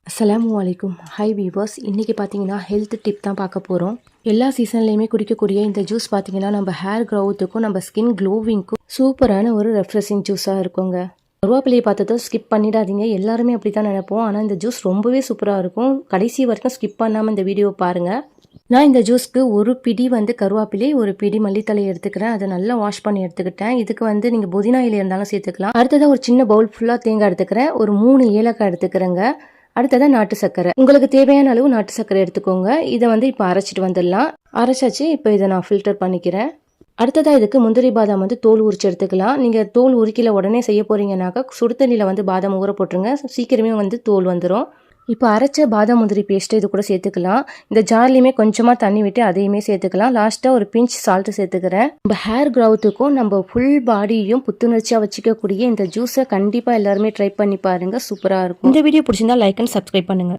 அஸ்ஸலாமு அலைக்கும். Hi viewers. இன்றைக்கி பார்த்தீங்கன்னா ஹெல்த் டிப் தான் பார்க்க போகிறோம். எல்லா சீசன்லேயுமே குடிக்கக்கூடிய இந்த ஜூஸ் பார்த்தீங்கன்னா நம்ம ஹேர் க்ரோத்துக்கும் நம்ம ஸ்கின் க்ளோவிங்க்கும் சூப்பரான ஒரு ரெஃப்ரெஷிங் ஜூஸாக இருக்குங்க. கருவேப்பிலையை பார்த்ததும் ஸ்கிப் பண்ணிடாதீங்க. எல்லாருமே அப்படி தான் நினைப்போம். ஆனால் இந்த ஜூஸ் ரொம்பவே சூப்பராக இருக்கும். கடைசி வரைக்கும் ஸ்கிப் பண்ணாமல் இந்த வீடியோ பாருங்கள். நான் இந்த ஜூஸ்க்கு ஒரு பிடி கருவேப்பிலை, ஒரு பிடி மல்லித்தலை எடுத்துக்கிறேன். அதை நல்லா வாஷ் பண்ணி எடுத்துக்கிட்டேன். இதுக்கு நீங்கள் புதினா இலை இருந்தாலும் சேர்த்துக்கலாம். அடுத்ததாக ஒரு சின்ன பவுல் ஃபுல்லாக தேங்காய் எடுத்துக்கிறேன். ஒரு 3 ஏலக்காய் எடுத்துக்கிறேங்க. அடுத்ததான் நாட்டு சர்க்கரை. உங்களுக்கு தேவையான அளவு நாட்டு சர்க்கரை எடுத்துக்கோங்க. இதை இப்போ அரைச்சிட்டு வந்துடலாம். அரைச்சாச்சு. இப்போ இதை நான் ஃபில்டர் பண்ணிக்கிறேன். அடுத்ததாக இதுக்கு முந்திரி பாதாம் தோல் உரிச்சு எடுத்துக்கலாம். நீங்கள் தோல் உரிக்கல உடனே செய்ய போகிறீங்கன்னாக்கா சுடுதண்ணியில் பாதாம் ஊற போட்டுருங்க. சீக்கிரமே தோல் வந்துடும். இப்போ அரைச்ச பாதாம் முந்திரி பேஸ்ட்டு இது கூட சேர்த்துக்கலாம். இந்த ஜார்லேயுமே கொஞ்சமாக தண்ணி விட்டு அதையுமே சேர்த்துக்கலாம். லாஸ்ட்டாக ஒரு பிஞ்ச் சால்ட்டு சேர்த்துக்கிறேன். நம்ம ஹேர் க்ரோத்துக்கும் நம்ம ஃபுல் பாடியும் புத்துணர்ச்சியாக வச்சுக்கக்கூடிய இந்த ஜூஸை கண்டிப்பாக எல்லாருமே ட்ரை பண்ணி பாருங்கள். சூப்பராக இருக்கும். இந்த வீடியோ பிடிச்சிருந்தா லைக் அண்ட் சப்ஸ்கிரைப் பண்ணுங்கள்.